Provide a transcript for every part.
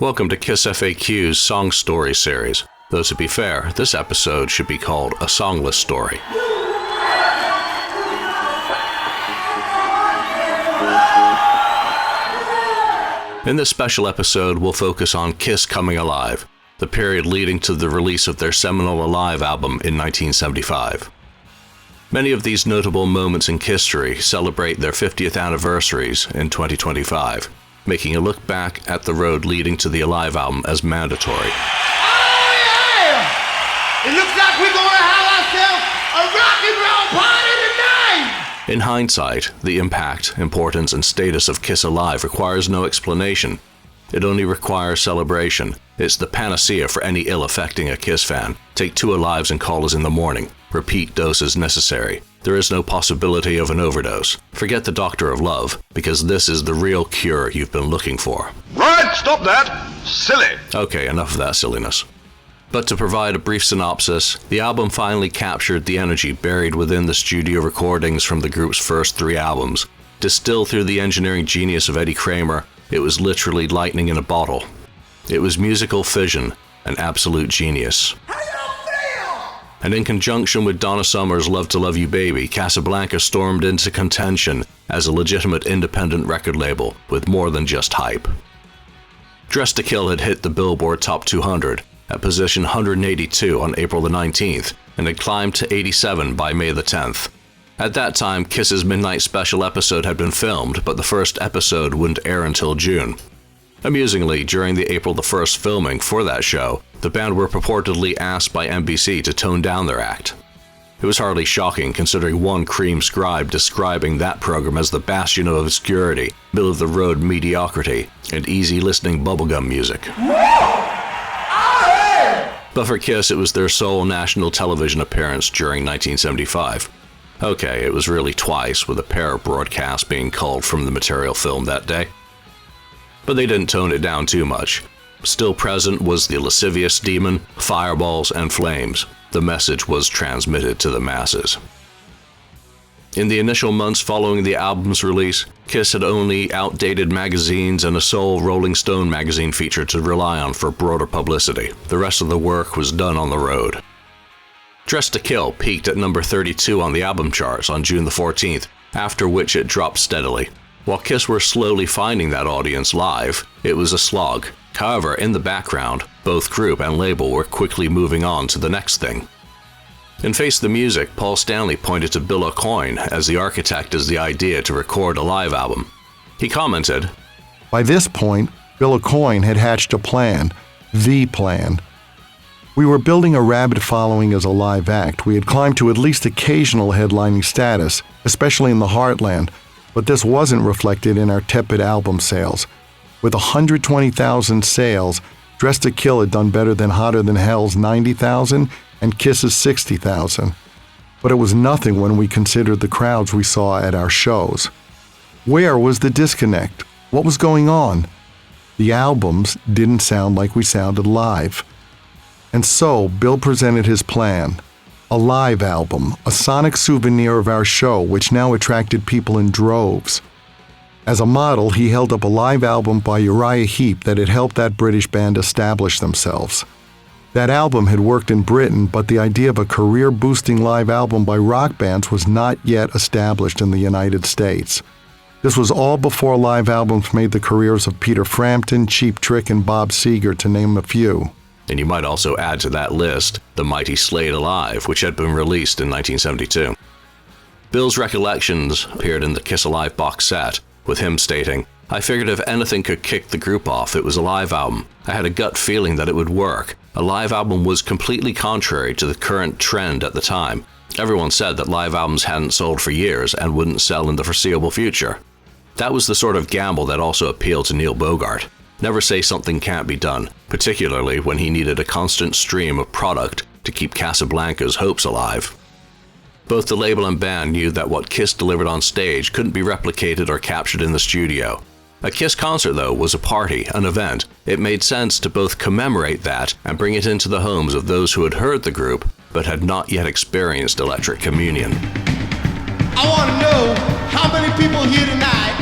Welcome to KissFAQ's Song Story series. Though to be fair, this episode should be called A Songless Story. In this special episode, we'll focus on Kiss coming alive, the period leading to the release of their seminal Alive album in 1975. Many of these notable moments in history celebrate their 50th anniversaries in 2025, making a look back at the road leading to the Alive album as mandatory. Oh yeah! It looks like we're gonna have ourselves a rock and roll party tonight! In hindsight, the impact, importance, and status of Kiss Alive requires no explanation. It only requires celebration. It's the panacea for any ill affecting a Kiss fan. Take 2 Alives and call us in the morning. Repeat doses necessary. There is no possibility of an overdose. Forget the doctor of love, because this is the real cure you've been looking for. Right, stop that! Silly! Okay, enough of that silliness. But to provide a brief synopsis, the album finally captured the energy buried within the studio recordings from the group's first 3 albums. Distilled through the engineering genius of Eddie Kramer, it was literally lightning in a bottle. It was musical fission, an absolute genius. And in conjunction with Donna Summer's Love to Love You Baby, Casablanca stormed into contention as a legitimate independent record label with more than just hype. Dressed to Kill had hit the Billboard Top 200 at position 182 on April the 19th and had climbed to 87 by May the 10th. At that time, Kiss's Midnight Special episode had been filmed, but the first episode wouldn't air until June. Amusingly, during the April the 1st filming for that show, the band were purportedly asked by NBC to tone down their act. It was hardly shocking, considering one cream scribe describing that program as the bastion of obscurity, middle-of-the-road mediocrity, and easy-listening bubblegum music. But for Kiss, it was their sole national television appearance during 1975. Okay, it was really twice, with a pair of broadcasts being culled from the material filmed that day. But they didn't tone it down too much. Still present was the lascivious demon, fireballs, and flames. The message was transmitted to the masses. In the initial months following the album's release, Kiss had only outdated magazines and a sole Rolling Stone magazine feature to rely on for broader publicity. The rest of the work was done on the road. Dressed to Kill peaked at number 32 on the album charts on June the 14th, after which it dropped steadily. While Kiss were slowly finding that audience live, it was a slog. However, in the background, both group and label were quickly moving on to the next thing. In Face the Music, Paul Stanley pointed to Bill Aucoin as the architect of the idea to record a live album. He commented, "By this point, Bill Aucoin had hatched a plan, the plan. We were building a rabid following as a live act. We had climbed to at least occasional headlining status, especially in the heartland, but this wasn't reflected in our tepid album sales. With 120,000 sales, Dressed to Kill had done better than Hotter Than Hell's 90,000 and Kiss's 60,000. But it was nothing when we considered the crowds we saw at our shows. Where was the disconnect? What was going on? The albums didn't sound like we sounded live. And so Bill presented his plan. A live album, a sonic souvenir of our show, which now attracted people in droves. As a model, he held up a live album by Uriah Heep that had helped that British band establish themselves. That album had worked in Britain, but the idea of a career-boosting live album by rock bands was not yet established in the United States. This was all before live albums made the careers of Peter Frampton, Cheap Trick, and Bob Seger, to name a few. And you might also add to that list the mighty Slade Alive, which had been released in 1972. Bill's recollections appeared in the Kiss Alive box set, with him stating, "I figured if anything could kick the group off, it was a live album. I had a gut feeling that it would work. A live album was completely contrary to the current trend at the time. Everyone said that live albums hadn't sold for years and wouldn't sell in the foreseeable future. That was the sort of gamble that also appealed to Neil Bogart. Never say something can't be done, particularly when he needed a constant stream of product to keep Casablanca's hopes alive." Both the label and band knew that what Kiss delivered on stage couldn't be replicated or captured in the studio. A Kiss concert, though, was a party, an event. It made sense to both commemorate that and bring it into the homes of those who had heard the group but had not yet experienced Electric Communion. I want to know how many people here tonight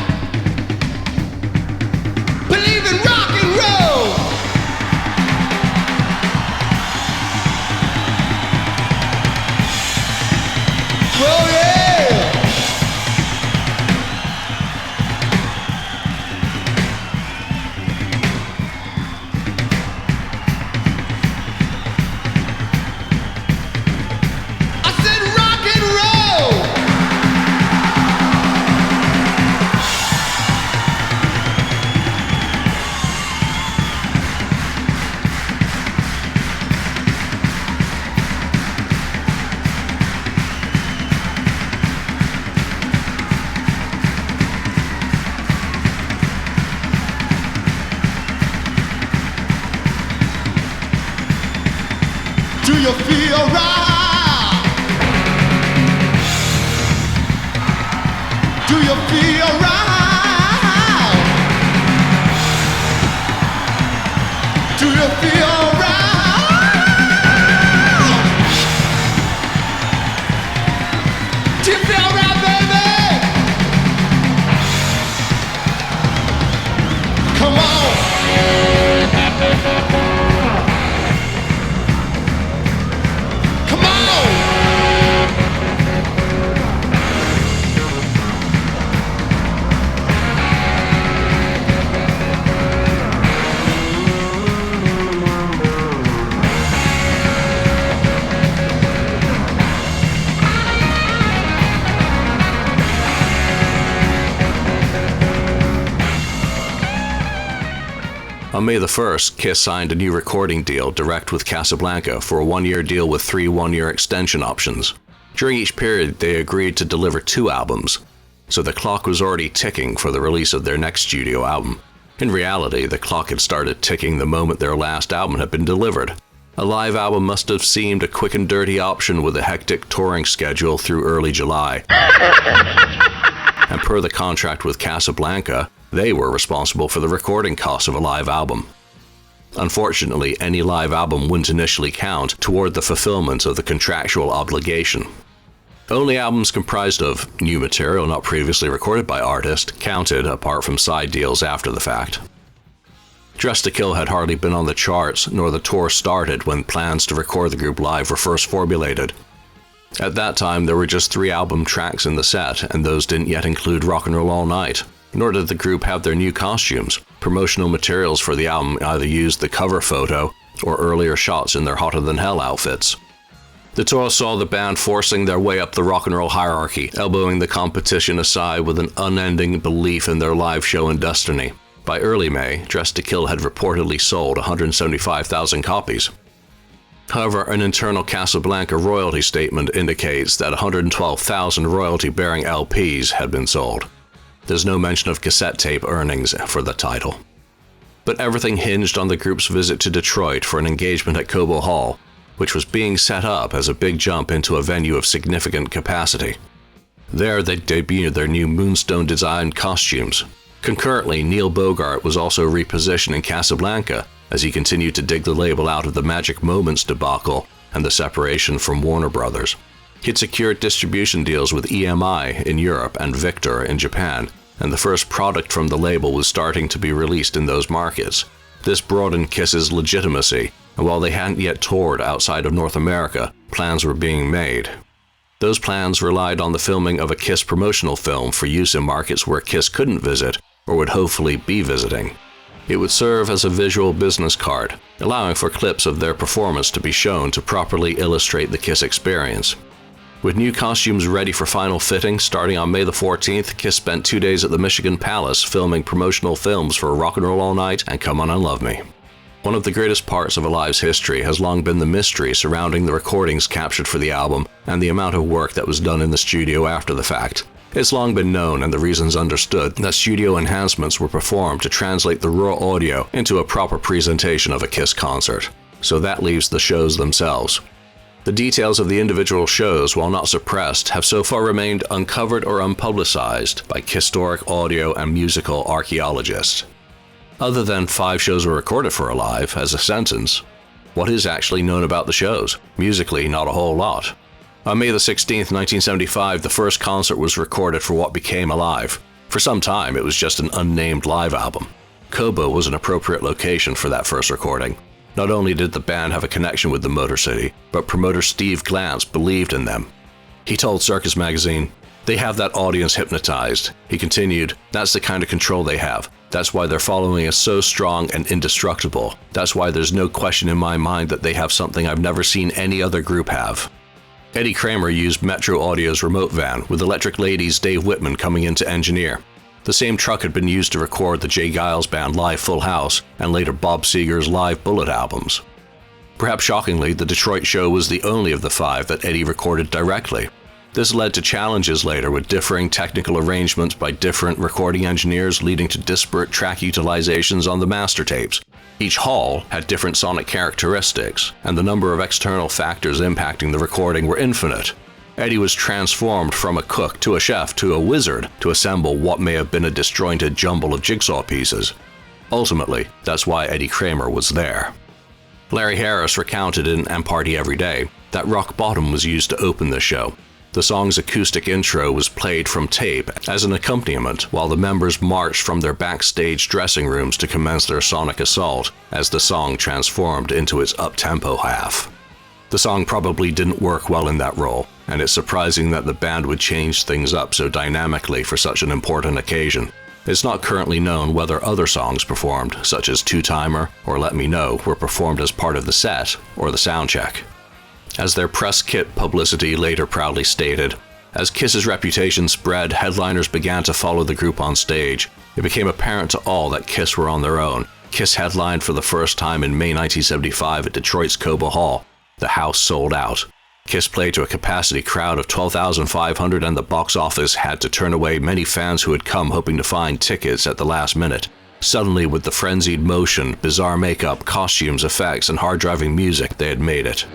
believe in rock and roll. you feel right? Do you feel right? Do you feel right? Do you feel right, baby? Come on. Come on. On May the 1st, Kiss signed a new recording deal direct with Casablanca for a one-year deal with 3 one-year extension options. During each period, they agreed to deliver 2 albums, so the clock was already ticking for the release of their next studio album. In reality, the clock had started ticking the moment their last album had been delivered. A live album must have seemed a quick and dirty option with a hectic touring schedule through early July. And per the contract with Casablanca, they were responsible for the recording costs of a live album. Unfortunately, any live album wouldn't initially count toward the fulfillment of the contractual obligation. Only albums comprised of new material not previously recorded by artists counted, apart from side deals after the fact. Dressed to Kill had hardly been on the charts, nor the tour started when plans to record the group live were first formulated. At that time, there were just 3 album tracks in the set, and those didn't yet include Rock and Roll All Night. Nor did the group have their new costumes. Promotional materials for the album either used the cover photo or earlier shots in their Hotter Than Hell outfits. The tour saw the band forcing their way up the rock and roll hierarchy, elbowing the competition aside with an unending belief in their live show and destiny. By early May, Dressed to Kill had reportedly sold 175,000 copies. However, an internal Casablanca royalty statement indicates that 112,000 royalty-bearing LPs had been sold. There's no mention of cassette tape earnings for the title. But everything hinged on the group's visit to Detroit for an engagement at Cobo Hall, which was being set up as a big jump into a venue of significant capacity. There they debuted their new Moonstone-designed costumes. Concurrently, Neil Bogart was also repositioning Casablanca as he continued to dig the label out of the Magic Moments debacle and the separation from Warner Brothers. He'd secured distribution deals with EMI in Europe and Victor in Japan, and the first product from the label was starting to be released in those markets. This broadened Kiss's legitimacy, and while they hadn't yet toured outside of North America, plans were being made. Those plans relied on the filming of a Kiss promotional film for use in markets where Kiss couldn't visit or would hopefully be visiting. It would serve as a visual business card, allowing for clips of their performance to be shown to properly illustrate the Kiss experience. With new costumes ready for final fitting, starting on May the 14th, Kiss spent 2 days at the Michigan Palace filming promotional films for Rock and Roll All Night and Come On and Love Me. One of the greatest parts of Alive's history has long been the mystery surrounding the recordings captured for the album and the amount of work that was done in the studio after the fact. It's long been known, and the reasons understood, that studio enhancements were performed to translate the raw audio into a proper presentation of a Kiss concert. So that leaves the shows themselves. The details of the individual shows, while not suppressed, have so far remained uncovered or unpublicized by historic audio and musical archaeologists. Other than 5 shows were recorded for Alive as a sentence, what is actually known about the shows? Musically, not a whole lot. On May the 16th, 1975, the first concert was recorded for what became Alive. For some time, it was just an unnamed live album. Cobo was an appropriate location for that first recording. Not only did the band have a connection with the Motor City, but promoter Steve Glantz believed in them. He told Circus Magazine, "They have that audience hypnotized." He continued, "That's the kind of control they have. That's why their following is so strong and indestructible. That's why there's no question in my mind that they have something I've never seen any other group have." Eddie Kramer used Metro Audio's remote van, with Electric Lady's Dave Whitman coming in to engineer. The same truck had been used to record the Jay Giles Band live Full House and later Bob Seger's live Bullet albums. Perhaps shockingly, the Detroit show was the only of the 5 that Eddie recorded directly. This led to challenges later with differing technical arrangements by different recording engineers, leading to disparate track utilizations on the master tapes. Each hall had different sonic characteristics, and the number of external factors impacting the recording were infinite. Eddie was transformed from a cook to a chef to a wizard to assemble what may have been a disjointed jumble of jigsaw pieces. Ultimately, that's why Eddie Kramer was there. Larry Harris recounted in And Party Every Day that Rock Bottom was used to open the show. The song's acoustic intro was played from tape as an accompaniment while the members marched from their backstage dressing rooms to commence their sonic assault as the song transformed into its up-tempo half. The song probably didn't work well in that role, and it's surprising that the band would change things up so dynamically for such an important occasion. It's not currently known whether other songs performed, such as Two-Timer or Let Me Know, were performed as part of the set or the soundcheck. As their press kit publicity later proudly stated, as Kiss's reputation spread, headliners began to follow the group on stage. It became apparent to all that Kiss were on their own. Kiss headlined for the first time in May 1975 at Detroit's Cobo Hall. The house sold out. Kiss played to a capacity crowd of 12,500 and the box office had to turn away many fans who had come hoping to find tickets at the last minute. Suddenly, with the frenzied motion, bizarre makeup, costumes, effects, and hard-driving music, they had made it.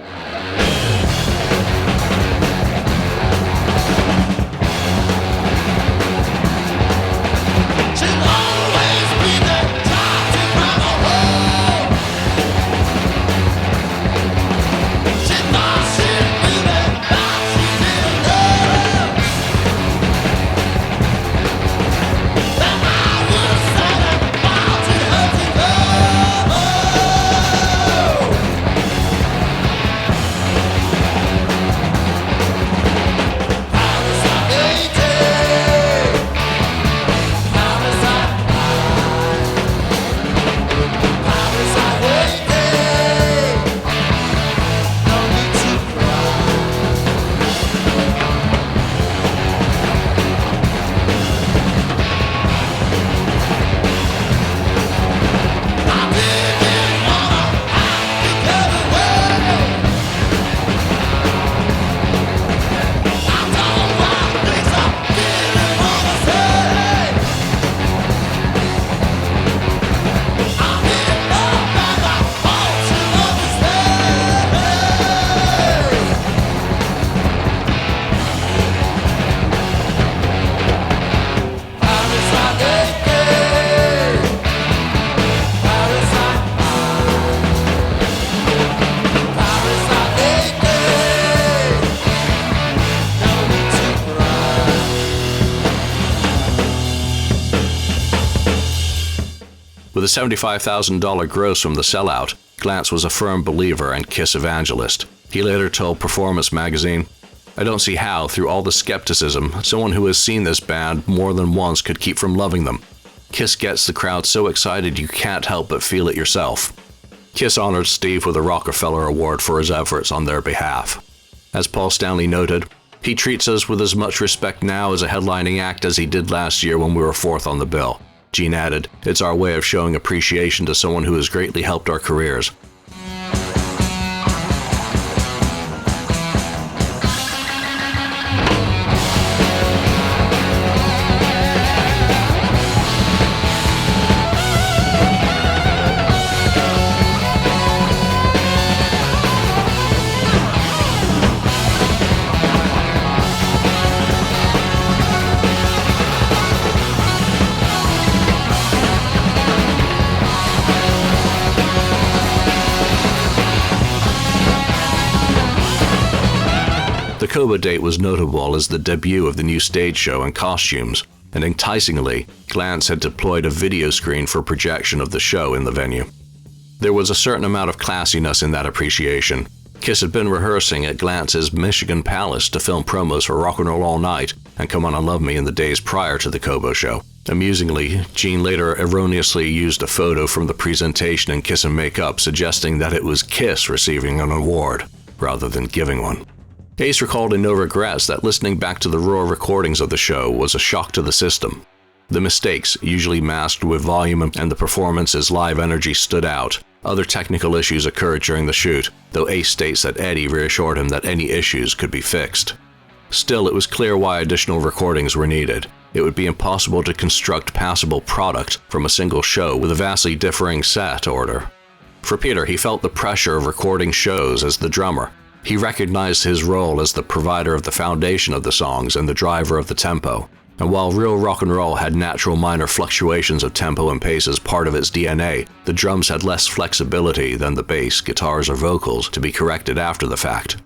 With a $75,000 gross from the sellout, Glantz was a firm believer and Kiss evangelist. He later told Performance magazine, "I don't see how, through all the skepticism, someone who has seen this band more than once could keep from loving them. Kiss gets the crowd so excited you can't help but feel it yourself." Kiss honored Steve with a Rockefeller Award for his efforts on their behalf. As Paul Stanley noted, "He treats us with as much respect now as a headlining act as he did last year when we were fourth on the bill." Gene added, "It's our way of showing appreciation to someone who has greatly helped our careers." The Coba date was notable as the debut of the new stage show and costumes, and enticingly, Glantz had deployed a video screen for projection of the show in the venue. There was a certain amount of classiness in that appreciation. Kiss had been rehearsing at Glantz's Michigan Palace to film promos for Rock and Roll All Night and Come On and Love Me in the days prior to the Cobo show. Amusingly, Gene later erroneously used a photo from the presentation in Kiss and Makeup, suggesting that it was Kiss receiving an award, rather than giving one. Ace recalled in No Regrets that listening back to the raw recordings of the show was a shock to the system. The mistakes, usually masked with volume and the performance's live energy, stood out. Other technical issues occurred during the shoot, though Ace states that Eddie reassured him that any issues could be fixed. Still, it was clear why additional recordings were needed. It would be impossible to construct passable product from a single show with a vastly differing set order. For Peter, he felt the pressure of recording shows as the drummer. He recognized his role as the provider of the foundation of the songs and the driver of the tempo. And while real rock and roll had natural minor fluctuations of tempo and pace as part of its DNA, the drums had less flexibility than the bass, guitars, or vocals to be corrected after the fact.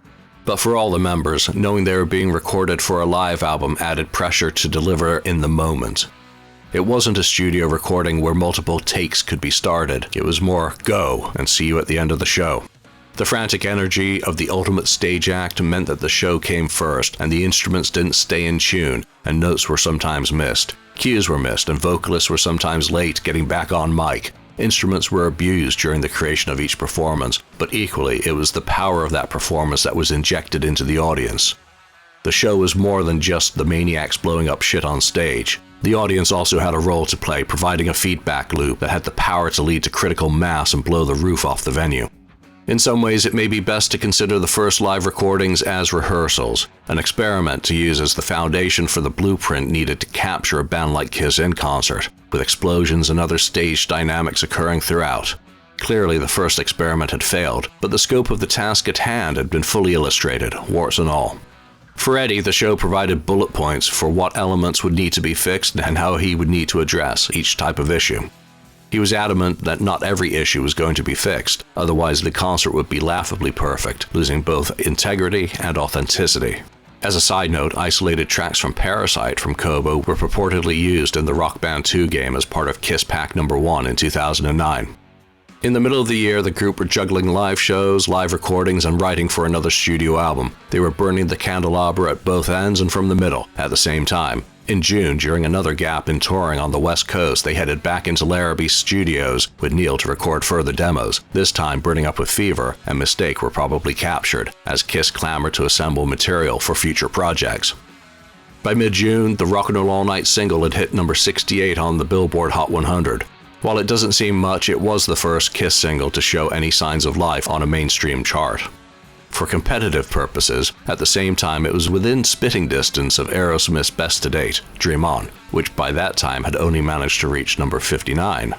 But for all the members, knowing they were being recorded for a live album added pressure to deliver in the moment. It wasn't a studio recording where multiple takes could be started. It was more go and see you at the end of the show. The frantic energy of the ultimate stage act meant that the show came first, and the instruments didn't stay in tune, and notes were sometimes missed. Cues were missed, and vocalists were sometimes late getting back on mic. Instruments were abused during the creation of each performance, but equally, it was the power of that performance that was injected into the audience. The show was more than just the maniacs blowing up shit on stage. The audience also had a role to play, providing a feedback loop that had the power to lead to critical mass and blow the roof off the venue. In some ways, it may be best to consider the first live recordings as rehearsals, an experiment to use as the foundation for the blueprint needed to capture a band like Kiss in concert, with explosions and other stage dynamics occurring throughout. Clearly, the first experiment had failed, but the scope of the task at hand had been fully illustrated, warts and all. For Eddie, the show provided bullet points for what elements would need to be fixed and how he would need to address each type of issue. He was adamant that not every issue was going to be fixed, otherwise the concert would be laughably perfect, losing both integrity and authenticity. As a side note, isolated tracks from Parasite from Kobo were purportedly used in the Rock Band 2 game as part of KissFAQ No. 1 in 2009. In the middle of the year, the group were juggling live shows, live recordings, and writing for another studio album. They were burning the candelabra at both ends and from the middle at the same time. In June, during another gap in touring on the West Coast, they headed back into Larrabee's studios with Neil to record further demos. This time, Burning Up With Fever and Mistake were probably captured, as Kiss clamored to assemble material for future projects. By mid-June, the Rock and Roll All Night single had hit number 68 on the Billboard Hot 100. While it doesn't seem much, it was the first Kiss single to show any signs of life on a mainstream chart. For competitive purposes, at the same time it was within spitting distance of Aerosmith's best to date, Dream On, which by that time had only managed to reach number 59.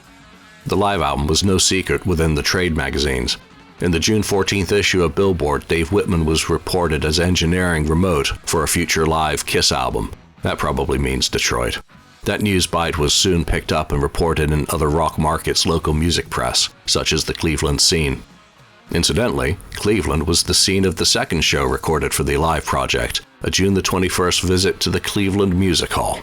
The live album was no secret within the trade magazines. In the June 14th issue of Billboard, Dave Whitman was reported as engineering remote for a future live Kiss album. That probably means Detroit. That news bite was soon picked up and reported in other rock markets' local music press, such as the Cleveland scene. Incidentally, Cleveland was the scene of the second show recorded for the Alive project, a June the 21st visit to the Cleveland Music Hall.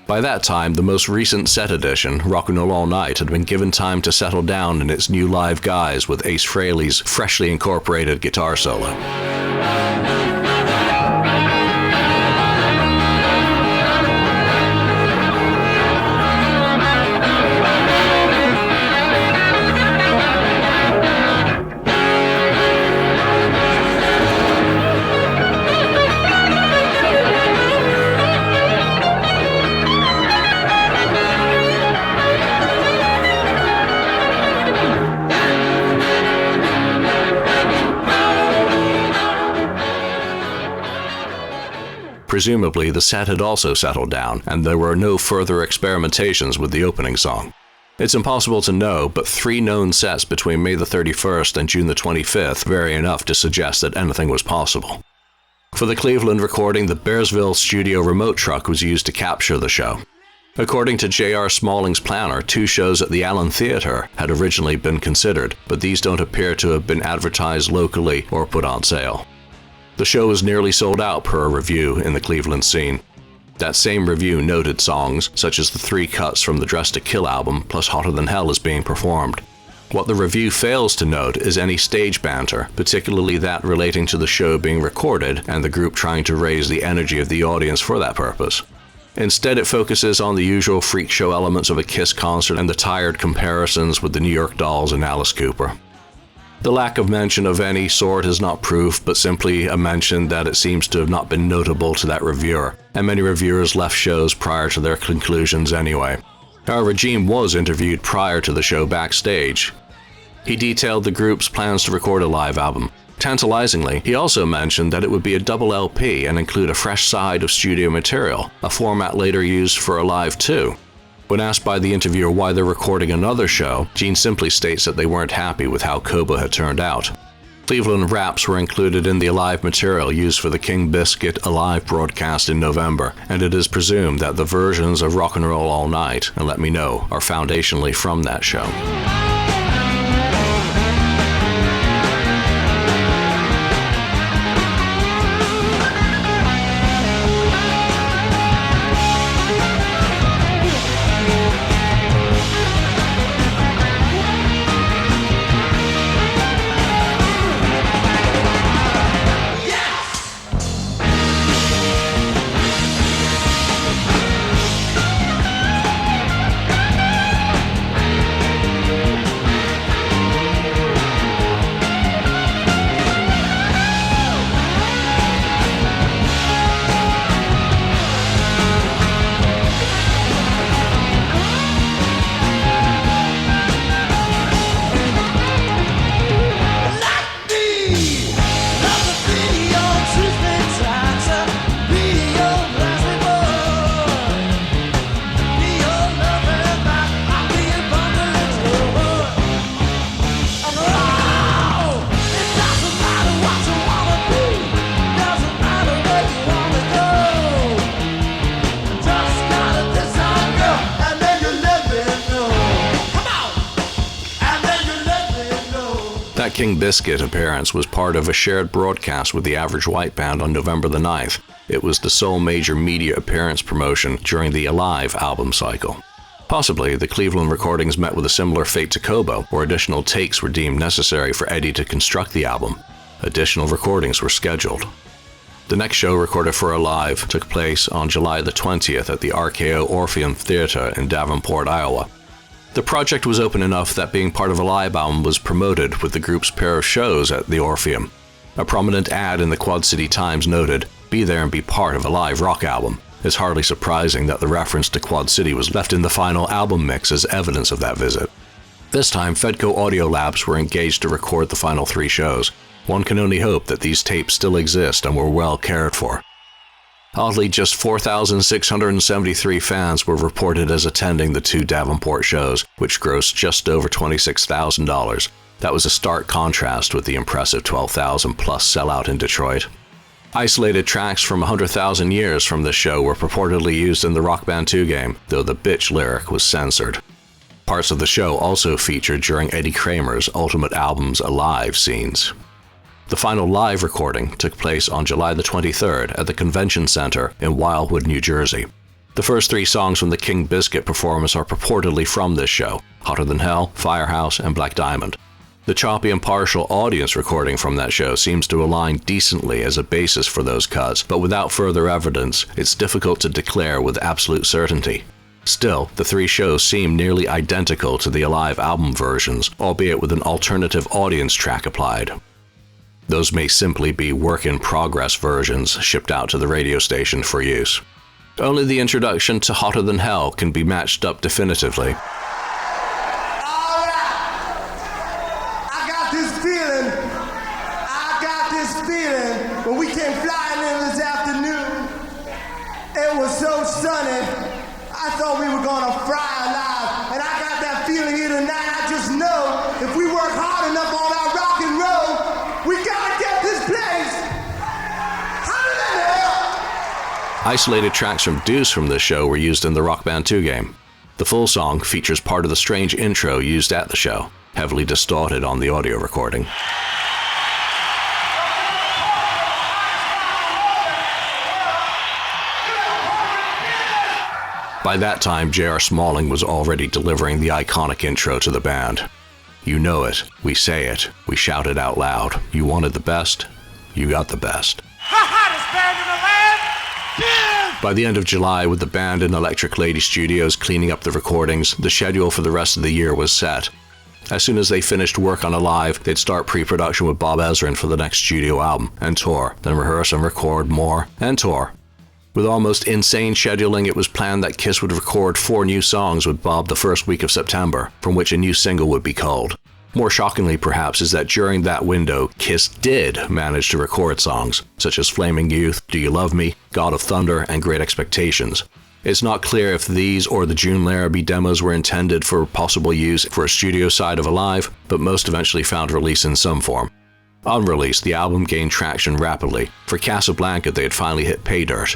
By that time, the most recent set edition, Rock and Roll All Night, had been given time to settle down in its new live guise with Ace Frehley's freshly incorporated guitar solo. Presumably, the set had also settled down, and there were no further experimentations with the opening song. It's impossible to know, but 3 known sets between May the 31st and June the 25th vary enough to suggest that anything was possible. For the Cleveland recording, the Bearsville studio remote truck was used to capture the show. According to J.R. Smalling's planner, 2 shows at the Allen Theatre had originally been considered, but these don't appear to have been advertised locally or put on sale. The show was nearly sold out per a review in the Cleveland scene. That same review noted songs, such as the 3 cuts from the Dress to Kill album, plus Hotter Than Hell as being performed. What the review fails to note is any stage banter, particularly that relating to the show being recorded and the group trying to raise the energy of the audience for that purpose. Instead, it focuses on the usual freak show elements of a Kiss concert and the tired comparisons with the New York Dolls and Alice Cooper. The lack of mention of any sort is not proof, but simply a mention that it seems to have not been notable to that reviewer, and many reviewers left shows prior to their conclusions anyway. However, Gene was interviewed prior to the show backstage. He detailed the group's plans to record a live album. Tantalizingly, he also mentioned that it would be a double LP and include a fresh side of studio material, a format later used for Alive 2. When asked by the interviewer why they're recording another show, Gene simply states that they weren't happy with how Koba had turned out. Cleveland raps were included in the Alive material used for the King Biscuit Alive broadcast in November, and it is presumed that the versions of Rock and Roll All Night and Let Me Know are foundationally from that show. That King Biscuit appearance was part of a shared broadcast with the Average White Band on November the 9th. It was the sole major media appearance promotion during the Alive album cycle. Possibly, the Cleveland recordings met with a similar fate to Kobo, where additional takes were deemed necessary for Eddie to construct the album. Additional recordings were scheduled. The next show recorded for Alive took place on July the 20th at the RKO Orpheum Theater in Davenport, Iowa. The project was open enough that being part of a live album was promoted with the group's pair of shows at the Orpheum. A prominent ad in the Quad City Times noted, "Be there and be part of a live rock album." It's hardly surprising that the reference to Quad City was left in the final album mix as evidence of that visit. This time, Fedco Audio Labs were engaged to record the final 3 shows. One can only hope that these tapes still exist and were well cared for. Oddly, just 4,673 fans were reported as attending the 2 Davenport shows, which grossed just over $26,000. That was a stark contrast with the impressive 12,000 plus sellout in Detroit. Isolated tracks from 100,000 Years from this show were purportedly used in the Rock Band 2 game, though the bitch lyric was censored. Parts of the show also featured during Eddie Kramer's Ultimate Album's Alive scenes. The final live recording took place on July the 23rd at the Convention Center in Wildwood, New Jersey. The first 3 songs from the King Biscuit performance are purportedly from this show: Hotter Than Hell, Firehouse, and Black Diamond. The choppy and partial audience recording from that show seems to align decently as a basis for those cuts, but without further evidence, it's difficult to declare with absolute certainty. Still, the 3 shows seem nearly identical to the Alive album versions, albeit with an alternative audience track applied. Those may simply be work-in-progress versions shipped out to the radio station for use. Only the introduction to Hotter Than Hell can be matched up definitively. When we came flying in this afternoon, it was so sunny, I thought we were gonna fry alive. And I got that feeling here tonight. I just know if we work hard enough on our rock and roll, we gotta get this place hotter than hell. Isolated tracks from Deuce from this show were used in the Rock Band 2 game. The full song features part of the strange intro used at the show, heavily distorted on the audio recording. By that time, J.R. Smalling was already delivering the iconic intro to the band. You know it, we say it, we shout it out loud. You wanted the best, you got the best. Hottest band in the land! Yeah! By the end of July, with the band in Electric Lady Studios cleaning up the recordings, the schedule for the rest of the year was set. As soon as they finished work on Alive, they'd start pre-production with Bob Ezrin for the next studio album, and tour, then rehearse and record more, and tour. With almost insane scheduling, it was planned that Kiss would record 4 new songs with Bob the first week of September, from which a new single would be culled. More shockingly, perhaps, is that during that window, Kiss did manage to record songs, such as Flaming Youth, Do You Love Me, God of Thunder, and Great Expectations. It's not clear if these or the June Larrabee demos were intended for possible use for a studio side of Alive, but most eventually found release in some form. Unreleased, the album gained traction rapidly. For Casablanca, they had finally hit pay dirt.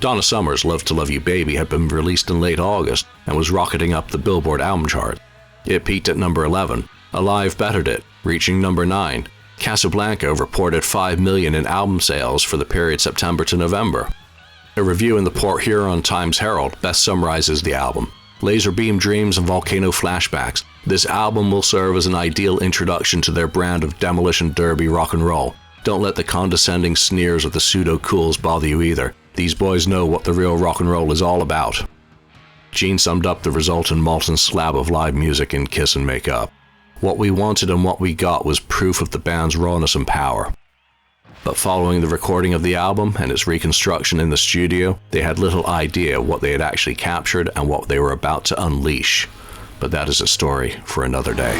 Donna Summer's Love to Love You Baby had been released in late August and was rocketing up the Billboard album chart. It peaked at number 11. Alive bettered it, reaching number 9. Casablanca reported $5 million in album sales for the period September to November. A review in the Port Huron Times-Herald best summarizes the album. Laser beam dreams and volcano flashbacks. This album will serve as an ideal introduction to their brand of demolition derby rock and roll. Don't let the condescending sneers of the pseudo-cools bother you either. These boys know what the real rock and roll is all about. Gene summed up the resultant molten slab of live music in Kiss and Make Up. What we wanted and what we got was proof of the band's rawness and power. But following the recording of the album and its reconstruction in the studio, they had little idea what they had actually captured and what they were about to unleash. But that is a story for another day.